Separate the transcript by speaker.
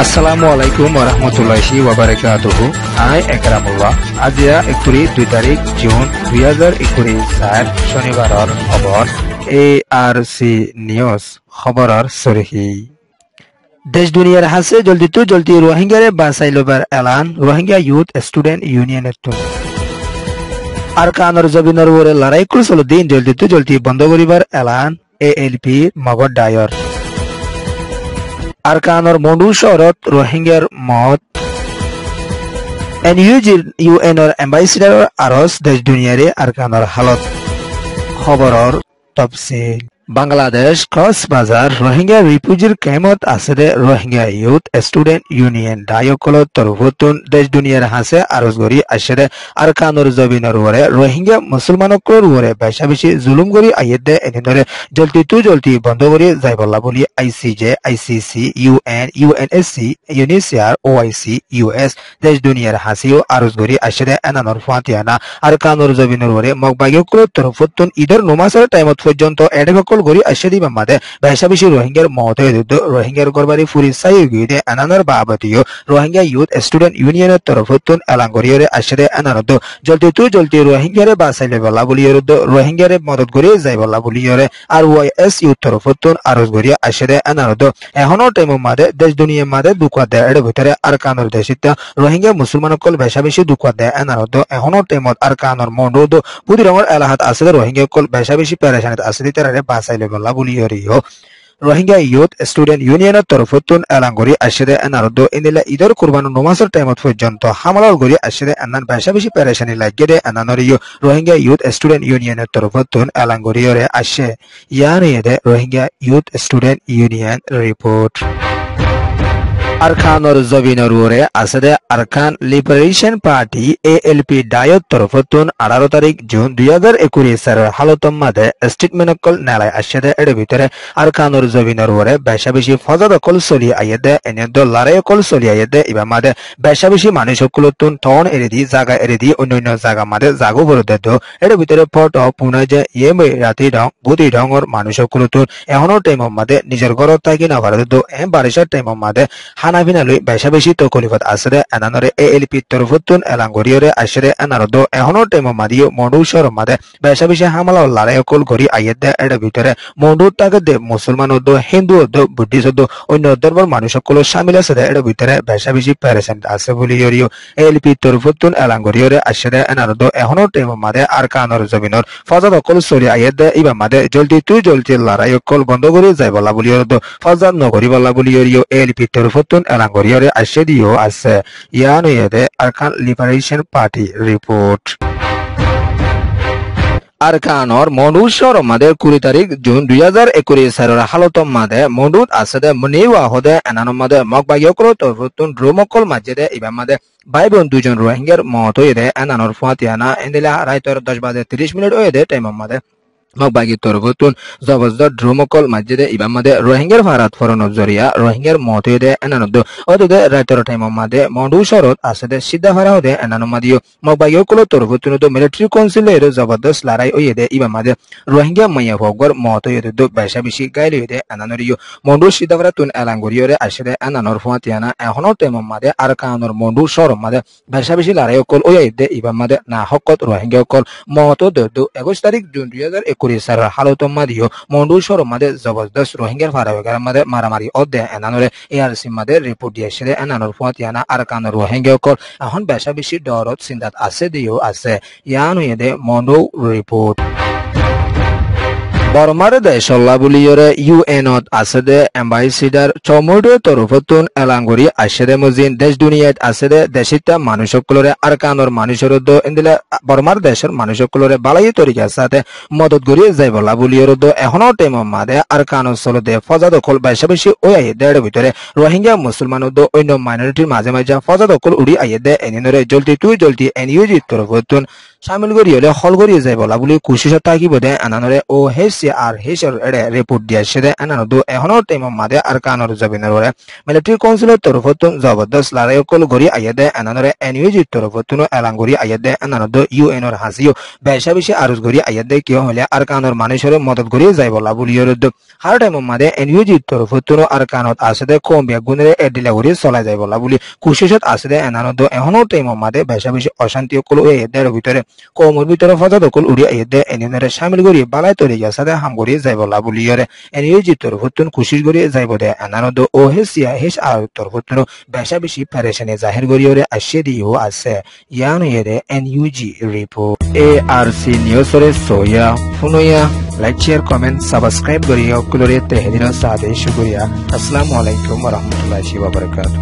Speaker 1: Assalamualaikum warahmatullahi wabarakatuh. I Ekramullah. Azia Ekuri 2 তারিখ June 2024 শনিবাৰৰ খবৰ ARC নিউজ খবৰৰ সৰহি দেশ দুনিয়াৰ হাসে জলদি রোহিঙ্গারে বাঁচাই লবার এলান রোহিঙ্গা ইউথ স্টুডেন্ট ইউনিয়নের তো আরকানৰ জবিনৰ ওরে লড়াই কৰিছিল দিন জলদি বন্ধ করিবার এলান ALP মগৰ ডায়ৰ আরকানৰ মন্ডু শহরত রোহিঙ্গার মত UNৰ এম্বাসিডাৰৰ আৰস দেশ দুনিয়াৰে আরকানৰ হালত খবৰৰ তফসিল বাংলাদেশ কক্সবাজার রোহিঙ্গা রিফিউজির ক্যাম্পত আছে রোহিঙ্গা ইউথ স্টুডেন্ট ইউনিয়ন ডায়কলত তরফতুন দেশ দুনিয়ার হাসে আরজগরি আসে আরকানুর জবিনের ওরে রোহিঙ্গা মুসলমানকর ওরে বেশি জুলুম করি আইয়েদে এদিনরে জলদি বন্ধ করে যাইবলা বলি ICJ ICC UN UNSC UNHCR OIC US দেশ দুনিয়ার হাসিও আরজগরি আসে এনানর ফাতিয়ানা আরকানুর জবিনের ওরে মগবাগিকলত তরফতুন ঈদের নমাজের টাইমত পর্যন্ত এডেকল গরি আশাদি বামাদে বেশি রোহিঙ্গার মতে রোহিঙ্গার গরবারি ফুরি সাইগিদে আনানার বাবদিও রোহিঙ্গা ইউথ স্টুডেন্ট ইউনিয়নের তরফতুন এলাঙ্গরিয়রে আশাদে আনারদ জলদি রোহিঙ্গারে বাঁচাইলে বলা বলিয়রদ রোহিঙ্গারে মদত করি যাই বলা বলিয়রে আর OIS ইউথ তরফতুন আরজ গরিয়া আশাদে আনারদ এখনো টাইম মাদে দেশ দুনিয়া মাদে দুকা দেয় এর ভিতরে আরকানুর দেশিতা রোহিঙ্গা মুসলমানকল বেশি দুকা দেয় আনারদ এখনো টাইমত আরকানুর মন্ডদ পুদি রঙর এলাহাত আছে রোহিঙ্গাকল বেশি পেরেশানিত আছে তারে বলা বলিয়রিও রোহিঙ্গা ইউথ স্টুডেন্ট ইউনিয়নের তরফতুন এলাঙ্গরি আসে এনারদ ইনিলা ঈদের কুরবান নমাজের টাইমত পর্যন্ত হামলার গরি আসে এনান বেশি পেরেশানি লাগে এনানরিও রোহিঙ্গা ইউথ স্টুডেন্ট ইউনিয়নের তরফতুন এলাঙ্গরিয়রে আসে ইয়ানিয়ে Rohingya youth student union report আরকানুর জবিনের ওরে আছে আরকান লিবারেশন পার্টি ALP ডায়ত তরফতুন 18 তারিখ জুন 2021 এর হালতম মাদে স্টেটমেন্টকল নেলায় আসে এর ভিতরে আরকানুর জবিনের ওরে বেশি ফজাদকল চলি আইয়েদে এনে লড়াইকল চলি আইয়েদে ইবা মাদে বেশি মানুষকুলতুন টন এরিদি জায়গা এরিদি অন্যান্য জায়গা মাদে জাগো বরদে এর ভিতরে ফটো পুনে যে ইয়ে রাতি রং বুদি রঙর মানুষকুলতুন এখনো টাইম মাদে নিজের ঘর থাকি না পারে বারিশার টাইম মাদে হানাবিনালই বেশি তো কলিফত আসরে এনানরে ALP তরফতুন এলাঙ্গরিয়রে আসরে এনারদ এখনো টাইম মাদিও মন্ডুশর মাদে বেশি হামলা লড়াইকল ঘড়ি আইয়েদে এর ভিতরে মন্ডু তাকে মুসলমান হিন্দু বুদ্ধিস্ট অন্য ধর্মের মানুষসকল সামিল আছে এর ভিতরে বেশি পেরেশান আছে বলি ALP তরফতুন এলাঙ্গরিয়রে আসরে এনারদ এখনো টাইম মাদে আরকানুর জমিনের ফজাদ অকল চলি আইয়েদে ইবা মাদে জলদি লড়াইকল বন্ধ করে যাই বলা বলি ফজাদ নগরী বলা বলি ALP তরফতুন এলাঙ্গরিয়রে আসে দিও আছে ইয়ানিয়ে আরকান লিবারেশন পার্টি রিপোর্ট আরকানর মন্ডুশর মাদে 20 তারিখ জুন 2021 এর হালতম মাদে মন্ডুত আছে মনিওয়া হদে এনানো মাদে মগবাগিয়কল তরফতুন ড্রোমকল মাঝে ইবা মাদে ভাই বোন দুজন রোহিঙ্গার মত হইদে এনানোর ফাতিয়ানা এন্দিলা রাইতর 10:30 হইদে টাইম মাদে মগবাগি তরফতুন জবরদস্ত ড্রোমকল মাঝে ইবা মাদে রোহিঙ্গার ভারত ফরনর জরিয়া রোহিঙ্গার মত হইদে এনানদ অদে রাইতর টাইম মাদে মন্ডুশরত আছে সিদ্ধা ভাড়া হদে এনানো মাদিও মগবাগিয়কল তরফতুন মিলিটারি কাউন্সিলের জবরদস্ত লড়াই হইদে ইবা মাদে রোহিঙ্গা মাইয়া ভগর মত হইদে বেশি গাইল হইদে এনানরিও মন্ডু সিদ্ধা ভাড়াতুন এলাঙ্গরিয়রে আসে এনানোর ফাতিয়ানা এখনো টাইম মাদে আরকানুর মন্ডুশর মাদে বেশি লড়াইকল হইদে ইবা মাদে না হকত রোহিঙ্গাকল মত 21 তারিখ জুন 2021 এর হালতম মাদিও মন্ডুশর মাদে জবরদস্ত রোহিঙ্গার ফারাওয়ার মাদে মারামারি অদে এনানরে ARC মাদে রিপোর্ট দিয়েছে এনানোর ফাতিয়ানা আরকানুর রোহিঙ্গাকল এখন বেশি ডরত চিন্তাত আছে দিও আছে ইয়ানুয়ে মন্ডু রিপোর্ট বর্মার দেশল্লা বুলিয়রে UNত আছে এম্বাসিডার চমুডে তরফতুন এলাঙ্গরি আসে মজিন দেশ দুনিয়াত আছে দেশিতা মানুষসকলরে আরকানুর মানুষের ইন্দিলা বর্মার দেশের মানুষসকলরে বালাই তরিকার সাথে মদত করি যাই বলা বুলিয়র এখনো টাইম মাদে আরকানুর চলতে ফজাদকল বেশি ওই আইয়েদের ভিতরে রোহিঙ্গা মুসলমান অন্য মাইনরিটির মাঝে ফজাদকল উড়ি আইয়েদে এনিনরে জলদি NUG তরফতুন সামিল করি হলে হল করি যাই বলা বলি কুশিস থাকিব দে আনানরে OHC OHCR হেসর এডে রিপোর্ট দিয়া সেদে এনানো এখনো টাইম মাদে আরকানর জবিনের ওরে মিলিটারি কাউন্সিলের তরফতুন জবরদস্ত লড়াই কল গরি আইয়াদে এনানরে এনইউজি তরফতুন এলাঙ্গরি আইয়াদে এনানো ইউএনর হাসিও বেশা বেশি আরজ গরি আইয়াদে কিয় হলে আরকানর মানুষের মদত গরি যাইবলা বুলিয়র হার টাইম মাদে এনইউজি তরফতুন আরকানত আসেদে কম বেগুনরে এডিলা গরি চলা যাইবলা বুলি কোশিশত আসেদে এনানো এখনো টাইম মাদে বেশা বেশি অশান্তি কল এদের ভিতরে কমর ভিতরে ফজাদ কল উড়ি আইয়াদে এনিনরে শামিল গরি বালাই তরি যাসাদে হাম গরি যাইবলা বুলিয়রে এনইউজি তরফতুন কোশিশ গরি যাইব দে এনানো ওহেসিয়া হেস আর তরফতুন বেশা বেশি পারেশানি জাহির গরিয়রে আসে দিও আছে ইয়ান এরে এনইউজি রিপোর্ট ARC নিউজরে সোয়া ফুনুয়া লাইক শেয়ার কমেন্ট সাবস্ক্রাইব করিও কুলরে তেহদিন সাদে শুকরিয়া আসসালামু আলাইকুম ওয়া রাহমাতুল্লাহি ওয়া বারাকাতুহু।